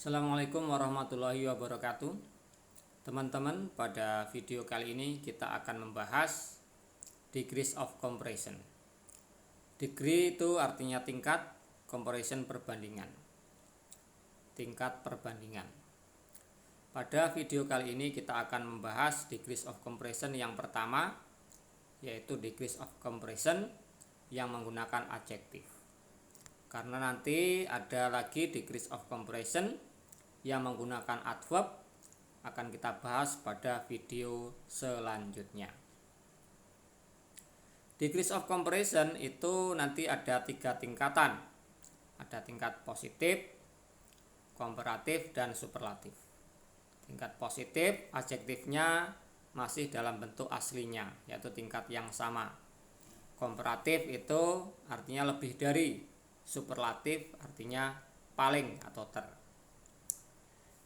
Assalamualaikum warahmatullahi wabarakatuh. Teman-teman, pada video kali ini kita akan membahas degrees of comparison. Degree itu artinya tingkat, comparison perbandingan. Tingkat perbandingan. Pada video kali ini kita akan membahas degrees of comparison yang pertama, yaitu degrees of comparison yang menggunakan adjektif. Karena nanti ada lagi degrees of comparison yang menggunakan adverb, akan kita bahas pada video selanjutnya. Degrees of comparison itu nanti ada 3 tingkatan. Ada tingkat positif, komparatif, dan superlatif. Tingkat positif, adjektifnya masih dalam bentuk aslinya, yaitu tingkat yang sama. Komparatif itu artinya lebih dari, superlatif artinya paling atau ter.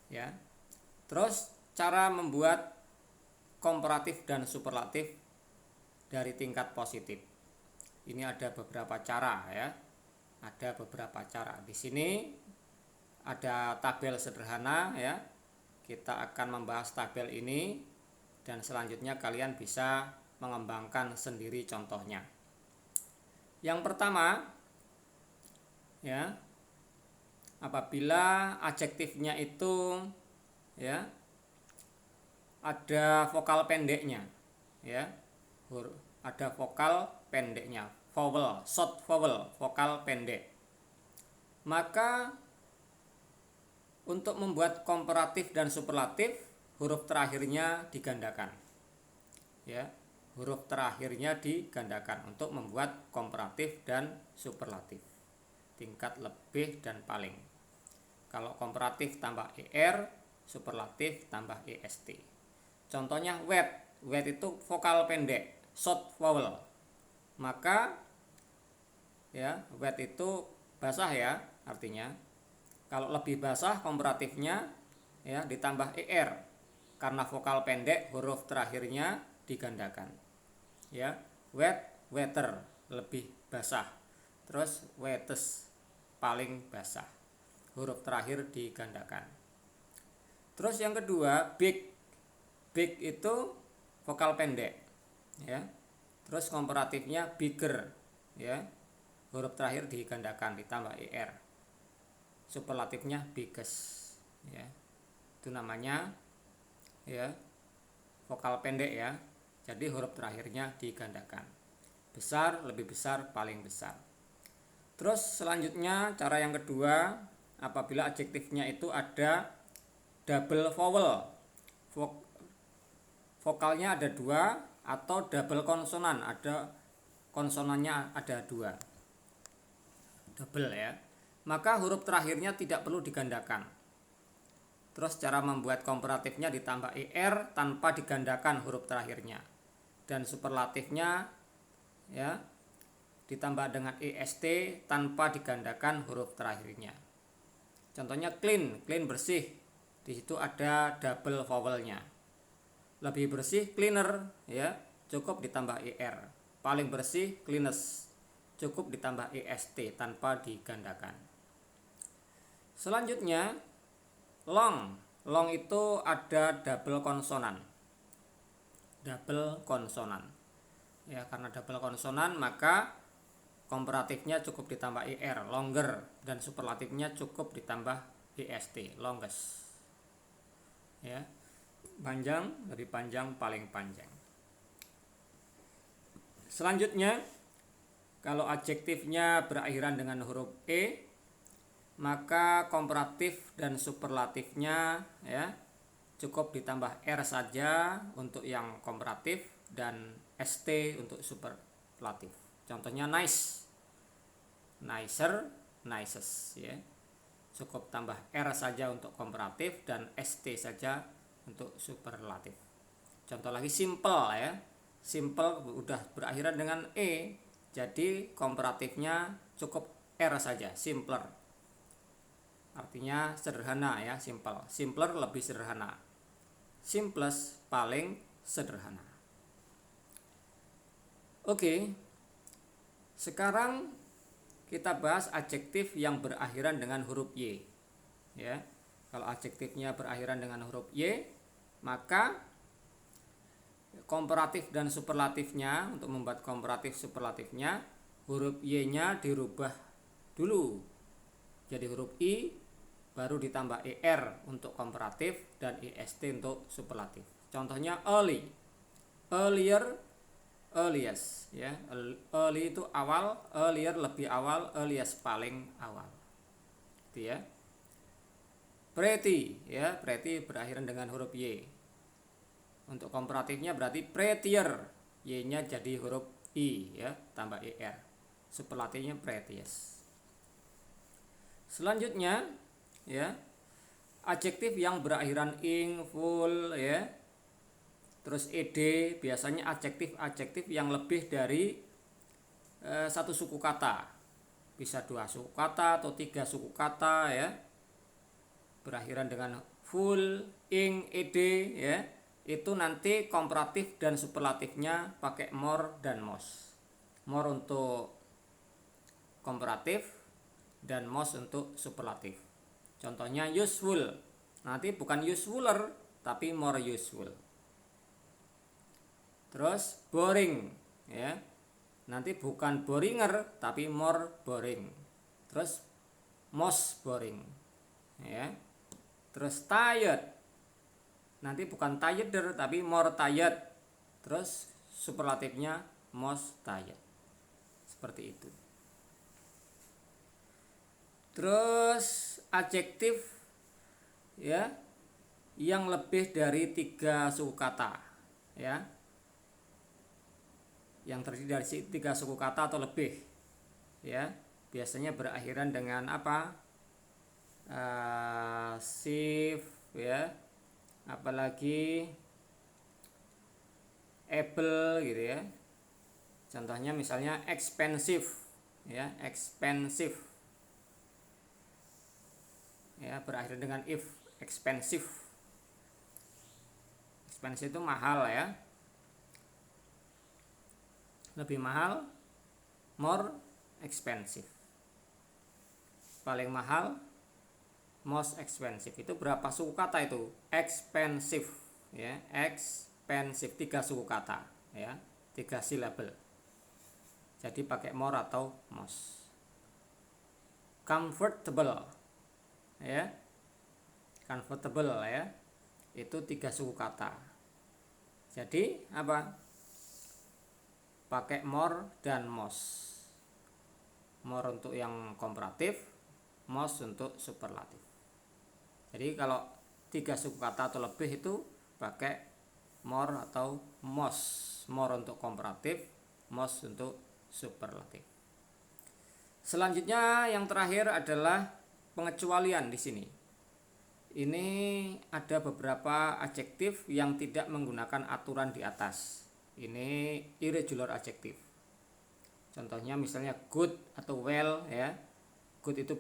Ya. Terus cara membuat komparatif dan superlatif dari tingkat positif. Ini ada beberapa cara ya. Ada beberapa cara. Di sini ada tabel sederhana ya. Kita akan membahas tabel ini dan selanjutnya kalian bisa mengembangkan sendiri contohnya. Yang pertama ya, apabila adjektifnya itu ya ada vokal pendeknya ya, ada vokal pendeknya, vowel, short vowel, vokal pendek, maka untuk membuat komparatif dan superlatif huruf terakhirnya digandakan ya, huruf terakhirnya digandakan untuk membuat komparatif dan superlatif tingkat lebih dan paling. Kalau komparatif tambah er, superlatif tambah est. Contohnya wet. Wet itu vokal pendek, short vowel. Maka ya, wet itu basah ya artinya. Kalau lebih basah komparatifnya ya ditambah er. Karena vokal pendek huruf terakhirnya digandakan. Ya, wet, wetter, lebih basah. Terus wettest, paling basah, huruf terakhir digandakan. Terus yang kedua, big. Big itu vokal pendek ya. Terus komparatifnya bigger ya, huruf terakhir digandakan ditambah er. Superlatifnya biggest ya. Itu namanya ya vokal pendek ya. Jadi huruf terakhirnya digandakan. Besar, lebih besar, paling besar. Terus selanjutnya cara yang kedua, apabila adjektifnya itu ada double vowel, vokalnya ada 2 atau double konsonan, ada konsonannya ada 2, double ya, maka huruf terakhirnya tidak perlu digandakan. Terus cara membuat komparatifnya ditambah er tanpa digandakan huruf terakhirnya, dan superlatifnya ya ditambah dengan est tanpa digandakan huruf terakhirnya. Contohnya clean, clean bersih. Di situ ada double vowelnya. Lebih bersih cleaner ya, cukup ditambah er. Paling bersih cleanest, cukup ditambah est tanpa digandakan. Selanjutnya long. Long itu ada double konsonan. Double konsonan. Ya, karena double konsonan maka komparatifnya cukup ditambah er, longer, dan superlatifnya cukup ditambah est, longest. Ya. Panjang, lebih panjang, paling panjang. Selanjutnya, kalau adjektifnya berakhiran dengan huruf e, maka komparatif dan superlatifnya ya cukup ditambah r saja untuk yang komparatif dan st untuk superlatif. Contohnya nice, nicer, nicest ya. Cukup tambah r saja untuk komparatif dan st saja untuk superlatif. Contoh lagi simple ya. Simple udah berakhiran dengan e, jadi komparatifnya cukup r saja, simpler. Artinya sederhana ya, simple. Simpler lebih sederhana. Simplest paling sederhana. Oke. Sekarang kita bahas adjektif yang berakhiran dengan huruf y ya. Kalau adjektifnya berakhiran dengan huruf Y, maka komparatif dan superlatifnya, untuk membuat komparatif superlatifnya, huruf Y-nya dirubah dulu jadi huruf I, baru ditambah ER untuk komparatif dan IST untuk superlatif. Contohnya early, earlier, earliest, ya. Early itu awal, earlier lebih awal, earliest paling awal. Gitu ya. Pretty, ya, pretty berakhiran dengan huruf Y. Untuk komparatifnya berarti prettier, Y-nya jadi huruf I, ya, tambah ER. Superlatifnya prettiest. Selanjutnya, ya, adjektif yang berakhiran ing, full, ya, terus ed, biasanya adjektif yang lebih dari satu suku kata, bisa 2 suku kata atau 3 suku kata, ya, berakhiran dengan full, ing, ed, ya, itu nanti komparatif dan superlatifnya pakai more dan most. More untuk komparatif dan most untuk superlatif. Contohnya useful, nanti bukan usefuler tapi more useful. Terus boring, ya, nanti bukan boringer tapi more boring. Terus most boring, ya. Terus tired, nanti bukan tireder tapi more tired. Terus superlatifnya most tired. Seperti itu. Terus adjektif, ya, yang lebih dari 3 suku kata, ya, yang terdiri dari 3 suku kata atau lebih, ya, biasanya berakhiran dengan apa? Shift, ya, apalagi able, gitu ya. Contohnya misalnya expensive, ya, expensive, ya, berakhir dengan if, expensive. Expensive itu mahal, ya, lebih mahal, more expensive. Paling mahal, most expensive. Itu berapa suku kata itu? Expensive, ya, expensive 3 suku kata, ya, 3 silabel. Jadi pakai more atau most. Comfortable, ya, comfortable, ya, itu 3 suku kata. Jadi apa? Pakai more dan most. More untuk yang komparatif, most untuk superlatif. Jadi kalau 3 suku kata atau lebih itu pakai more atau most. More untuk komparatif, most untuk superlatif. Selanjutnya yang terakhir adalah pengecualian di sini. Ini ada beberapa adjektif yang tidak menggunakan aturan di atas. Ini irregular adjektif. Contohnya misalnya good atau well, ya. Good itu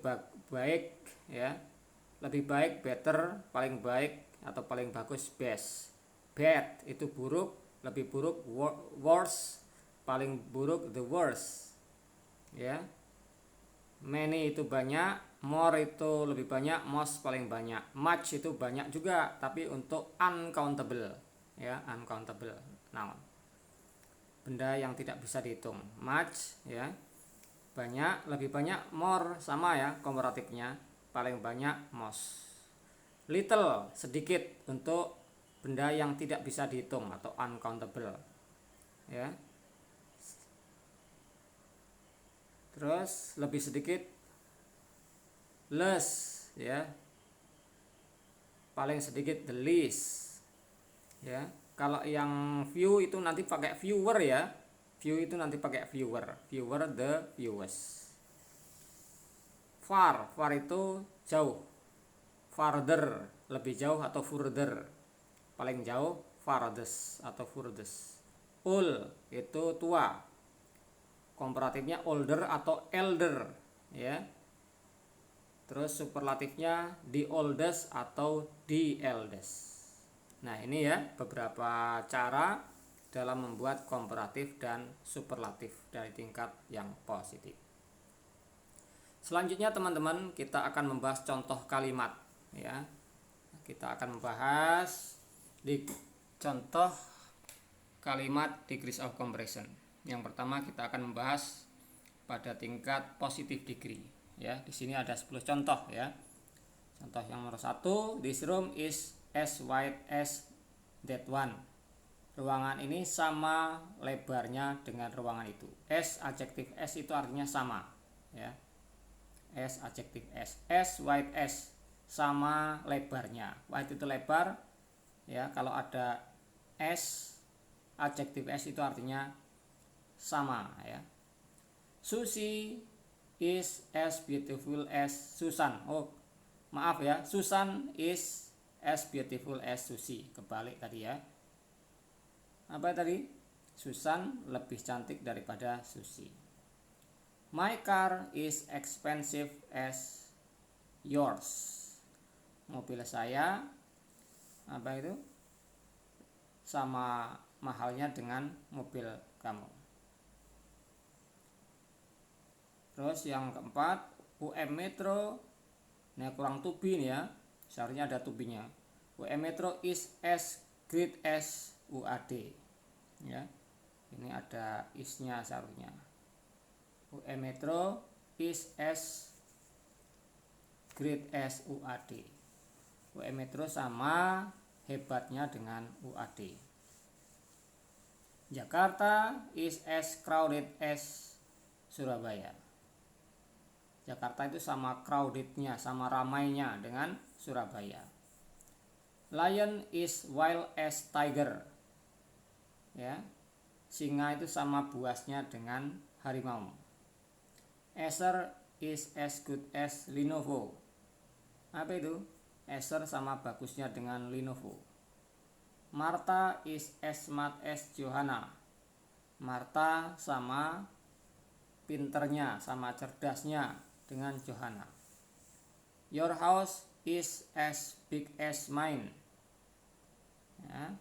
baik, ya. Lebih baik, better, paling baik atau paling bagus, best. Bad itu buruk, lebih buruk, worse, paling buruk, the worst, ya. Many itu banyak, more itu lebih banyak, most paling banyak, much itu banyak juga tapi untuk uncountable, ya, uncountable noun, benda yang tidak bisa dihitung. Much, ya, banyak, lebih banyak, more sama, ya, komparatifnya, paling banyak, most. Little sedikit untuk benda yang tidak bisa dihitung atau uncountable, ya. Terus lebih sedikit, less, ya, paling sedikit, the least, ya. Kalau yang few itu nanti pakai fewer, ya. Few itu nanti pakai fewer, fewer the fewest. Far, far itu jauh, farther lebih jauh atau further, paling jauh, farthest atau furthest. Old itu tua, komparatifnya older atau elder, ya. Terus superlatifnya the oldest atau the eldest. Nah, ini ya beberapa cara dalam membuat komparatif dan superlatif dari tingkat yang positif. Selanjutnya teman-teman, kita akan membahas contoh kalimat, ya. kita akan membahas di contoh kalimat degrees of compression. Yang pertama kita akan membahas pada tingkat positive degree ya. Di sini ada 10 contoh ya. Contoh yang nomor 1, this room is as wide as that one. Ruangan ini sama lebarnya dengan ruangan itu. As adjektif as itu artinya sama ya. As adjektif as wide as sama lebarnya. Wide itu lebar ya. Kalau ada as adjektif as itu artinya sama ya. Susie is as beautiful as Susan. Oh, maaf ya, Susan is as beautiful as Susie. Kebalik tadi ya. Apa tadi? Susan lebih cantik daripada Susie. My car is expensive as yours. Mobil saya apa itu? Sama mahalnya dengan mobil kamu. Terus yang keempat, UM Metro. Nah, kurang to be nih ya. Seharusnya ada to be-nya. UM Metro is as great as UAD. Ya. Ini ada is-nya seharusnya. UM Metro is as great as UAD. UM Metro sama hebatnya dengan UAD. Jakarta is as crowded as Surabaya. Jakarta itu sama crowdednya, sama ramainya dengan Surabaya. Lion is wild as tiger. Ya. Singa itu sama buasnya dengan harimau. Acer is as good as Lenovo. Apa itu? Acer sama bagusnya dengan Lenovo. Martha is as smart as Johanna. Martha sama pinternya, sama cerdasnya dengan Johanna. Your house is as big as mine. Ya,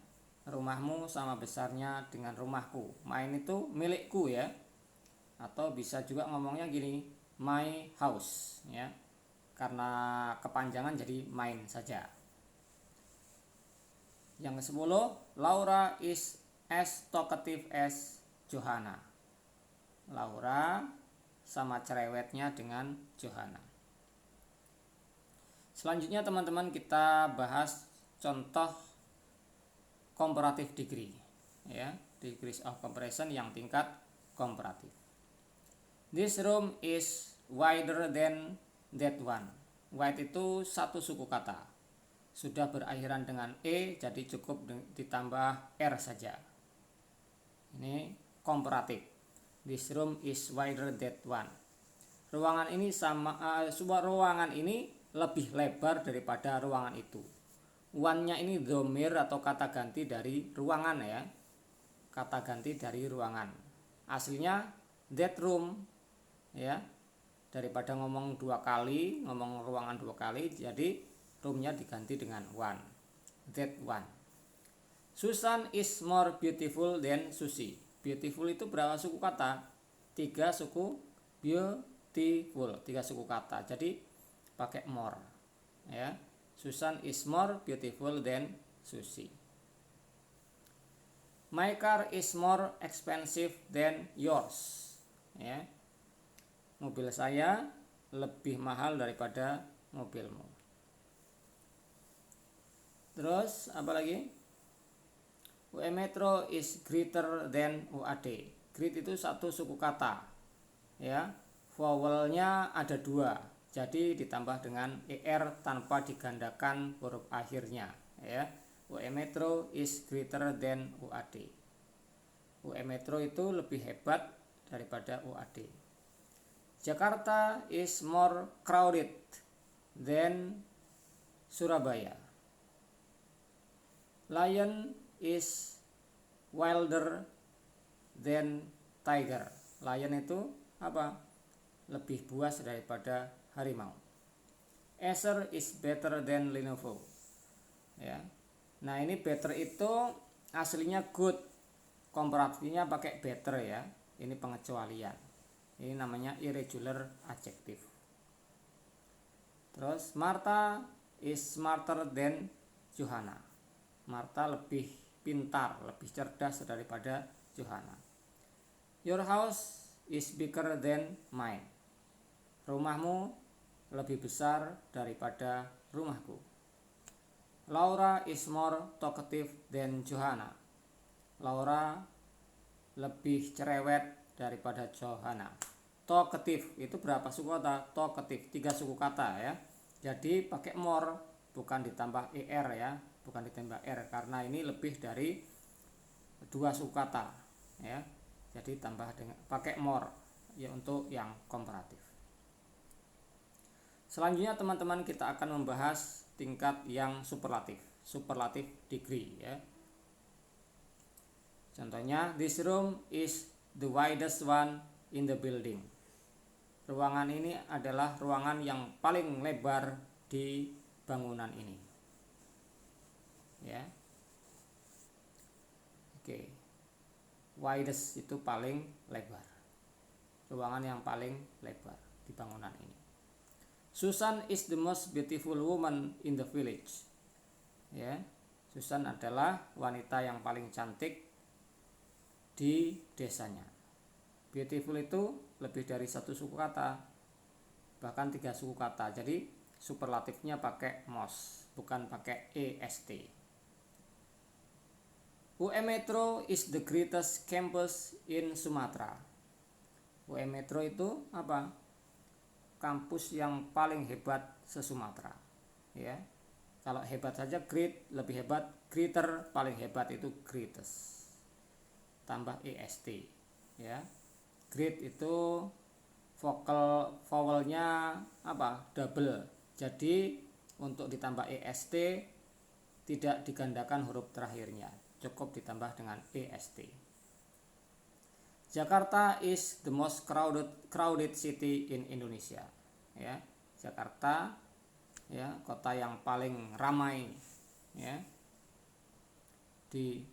rumahmu sama besarnya dengan rumahku. Mine itu milikku ya. Atau bisa juga ngomongnya gini, my house ya. Karena kepanjangan jadi mine saja. Yang ke-10, Laura is as talkative as Johanna. Laura sama cerewetnya dengan Johanna. Selanjutnya teman-teman kita bahas contoh comparative degree ya, degrees of compression yang tingkat komparatif. This room is wider than that one. Wide itu satu suku kata. Sudah berakhiran dengan e, jadi cukup ditambah r saja. Ini komparatif. This room is wider than one. Ruangan ini ruangan ini lebih lebar daripada ruangan itu. One-nya ini dhamir atau kata ganti dari ruangan ya. Kata ganti dari ruangan. Aslinya that room ya. Daripada ngomong 2 kali, ngomong ruangan 2 kali, jadi roomnya diganti dengan one. That one. Susan is more beautiful than Susie. Beautiful itu berapa suku kata? 3 suku beautiful, 3 suku kata. Jadi pakai more. Ya. Susan is more beautiful than Susie. My car is more expensive than yours. Ya. Mobil saya lebih mahal daripada mobilmu. Terus apa lagi? UM Metro is greater than UAD. Great itu satu suku kata. Ya. Vowelnya ada 2. Jadi ditambah dengan er tanpa digandakan huruf akhirnya, ya. UM Metro is greater than UAD. UM Metro itu lebih hebat daripada UAD. Jakarta is more crowded than Surabaya. Lion is wilder than tiger. Lion itu apa? Lebih buas daripada harimau. Acer is better than Lenovo. Ya. Nah, ini better itu aslinya good. Komparatifnya pakai better ya. Ini pengecualian. Ini namanya irregular adjective. Terus Martha is smarter than Johanna. Martha lebih pintar, lebih cerdas daripada Johanna. Your house is bigger than mine. Rumahmu lebih besar daripada rumahku. Laura is more talkative than Johanna. Laura lebih cerewet daripada Johanna. Talkative itu berapa suku kata? Talkative 3 suku kata ya. Jadi pakai more, bukan ditambah er ya, bukan ditambah r, karena ini lebih dari 2 suku kata ya. Jadi tambah dengan pakai more ya untuk yang komparatif. Selanjutnya teman-teman kita akan membahas tingkat yang superlatif degree ya. Contohnya, this room is the widest one in the building. Ruangan ini adalah ruangan yang paling lebar di bangunan ini. Ya. Oke. Widest itu paling lebar. Ruangan yang paling lebar di bangunan ini. Susan is the most beautiful woman in the village. Ya. Susan adalah wanita yang paling cantik di desanya. Beautiful itu lebih dari 1 suku kata, bahkan 3 suku kata. Jadi superlatifnya pakai most, bukan pakai est. UM Metro is the greatest campus in Sumatera. UM Metro itu apa? Kampus yang paling hebat se-Sumatera. Ya. Kalau hebat saja great, lebih hebat, greater, paling hebat itu greatest. Tambah est ya. Great itu vowelnya apa? Double. Jadi untuk ditambah est tidak digandakan huruf terakhirnya, cukup ditambah dengan est. Jakarta is the most crowded city in Indonesia. Ya, Jakarta ya, kota yang paling ramai ya di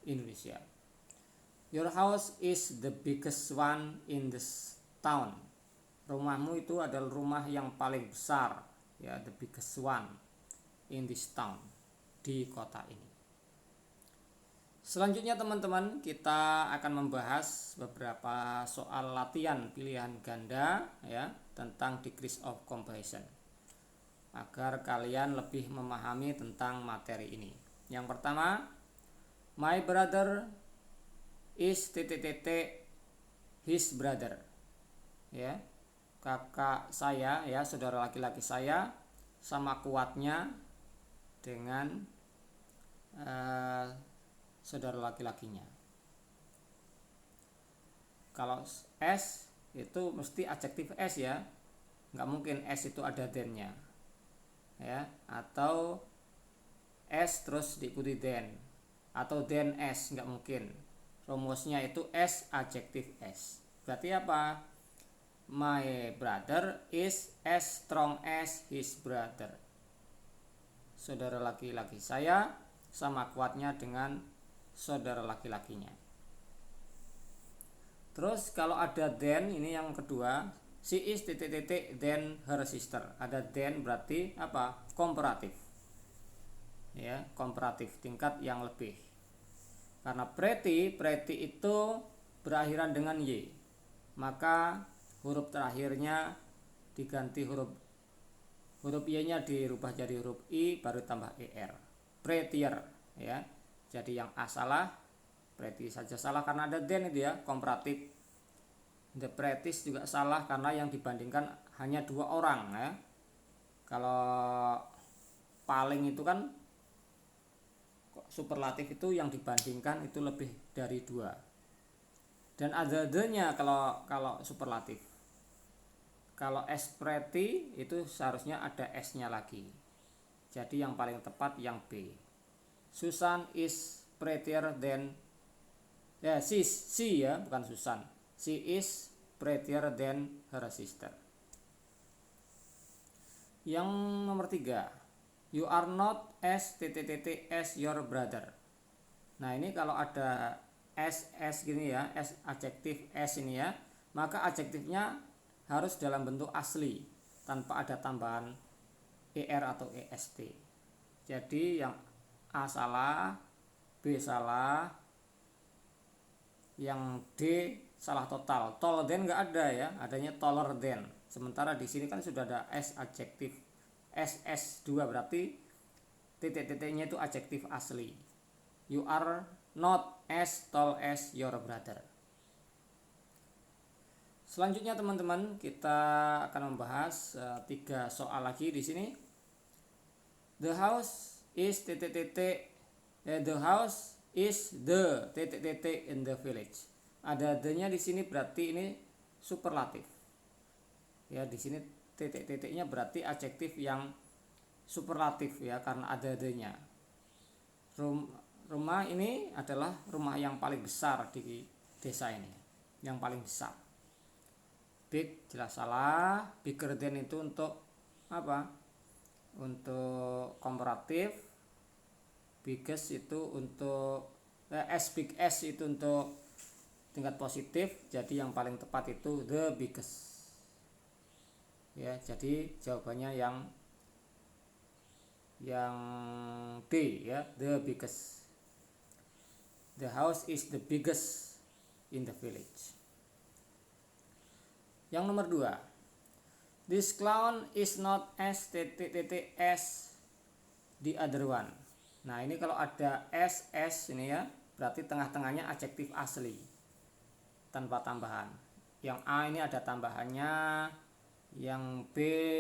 Indonesia. Your house is the biggest one in this town. Rumahmu itu adalah rumah yang paling besar, ya, the biggest one in this town, di kota ini. Selanjutnya teman-teman, kita akan membahas beberapa soal latihan pilihan ganda ya tentang degrees of comparison, agar kalian lebih memahami tentang materi ini. Yang pertama, my brother is his brother. Ya. Kakak saya ya, saudara laki-laki saya sama kuatnya dengan saudara laki-lakinya. Kalau s itu mesti adjektif s ya. Nggak mungkin s itu ada than-nya. Ya, atau s terus diikuti than, atau than s, nggak mungkin. Rumusnya itu s adjektif s. Berarti apa? My brother is as strong as his brother. Saudara laki-laki saya sama kuatnya dengan saudara laki-lakinya. Terus kalau ada than, ini yang kedua, she is than her sister. Ada than berarti apa? Komparatif. Ya, komparatif, tingkat yang lebih. Karena pretty itu berakhiran dengan y, maka huruf terakhirnya diganti huruf y-nya dirubah jadi huruf i, baru tambah er. Prettier ya. Jadi yang a salah, pretty saja salah karena ada than itu ya, komparatif. The prettiest juga salah karena yang dibandingkan hanya 2 orang ya. Kalau paling itu kan superlatif itu yang dibandingkan itu lebih dari 2. Dan ada the-nya kalau superlatif. Kalau as pretty itu seharusnya ada s-nya lagi. Jadi yang paling tepat yang B. Susan is prettier than she ya, bukan Susan. She is prettier than her sister. Yang nomor 3. You are not as your brother. Nah ini kalau ada s gini ya, s adjektif s ini ya, maka adjektifnya harus dalam bentuk asli tanpa ada tambahan ER atau EST. Jadi yang A salah, B salah, yang D salah total. Taller than nggak ada ya, adanya taller than. Sementara di sini kan sudah ada S adjektif, SS2 berarti titik-titiknya itu adjektif asli. You are not as tall as your brother. Selanjutnya teman-teman, kita akan membahas 3 soal lagi di sini. The house is titik-titik. The house is the titik-titik in the village. Ada the-nya di sini berarti ini superlatif. Ya, di sini titik-titiknya berarti adjektif yang superlatif ya, karena ada the-nya. Rumah ini adalah rumah yang paling besar di desa ini, yang paling besar. Big jelas salah, bigger than itu untuk apa? Untuk komparatif. Biggest itu untuk as big as itu untuk tingkat positif. Jadi yang paling tepat itu the biggest. Ya, jadi jawabannya yang D ya, the biggest. The house is the biggest in the village. Yang nomor 2, this clown is not as as the other one. Nah ini kalau ada SS ini ya, berarti tengah-tengahnya adjektif asli tanpa tambahan. Yang A ini ada tambahannya, yang B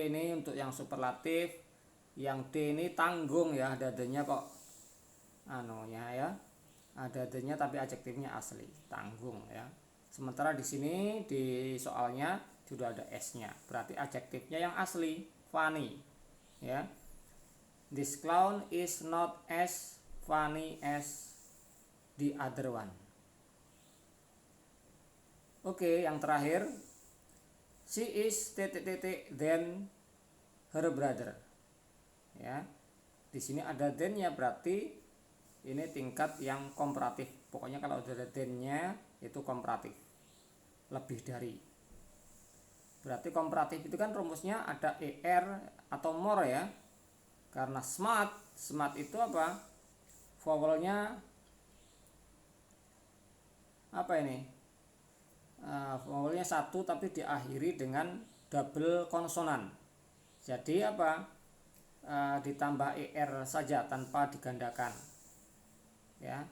ini untuk yang superlatif, yang D ini tanggung ya, ada the-nya kok ya, ada the-nya tapi adjektifnya asli, tanggung ya. Sementara di sini di soalnya sudah ada S-nya, berarti adjektifnya yang asli, funny ya. This clown is not as funny as the other one. Oke, yang terakhir, she is then her brother. Ya. Di sini ada then-nya berarti ini tingkat yang komparatif. Pokoknya kalau ada then-nya itu komparatif. Lebih dari. Berarti komparatif itu kan rumusnya ada ER atau more ya. Karena smart itu apa? Vowelnya apa ini? Vowelnya 1 tapi diakhiri dengan double konsonan. Jadi apa? Ditambah ER saja tanpa digandakan. Ya.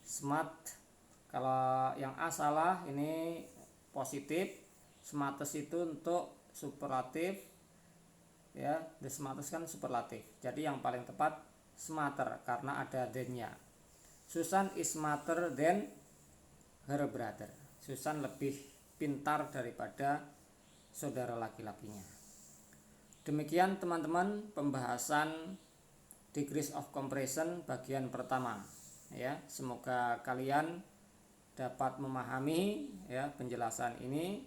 Smart. Kalau yang A salah ini positif. Smartest itu untuk superlatif. Ya, the smartest kan superlatif. Jadi yang paling tepat smarter karena ada then-nya. Susan is smarter than her brother. Susan lebih pintar daripada saudara laki-lakinya. Demikian teman-teman pembahasan degrees of comparison bagian pertama. Ya, semoga kalian dapat memahami ya penjelasan ini,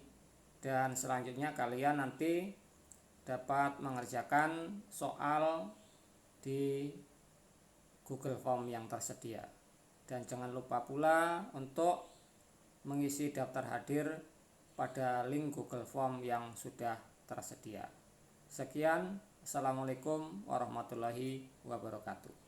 dan selanjutnya kalian nanti dapat mengerjakan soal di Google Form yang tersedia. Dan jangan lupa pula untuk mengisi daftar hadir pada link Google Form yang sudah tersedia. Sekian, Assalamualaikum warahmatullahi wabarakatuh.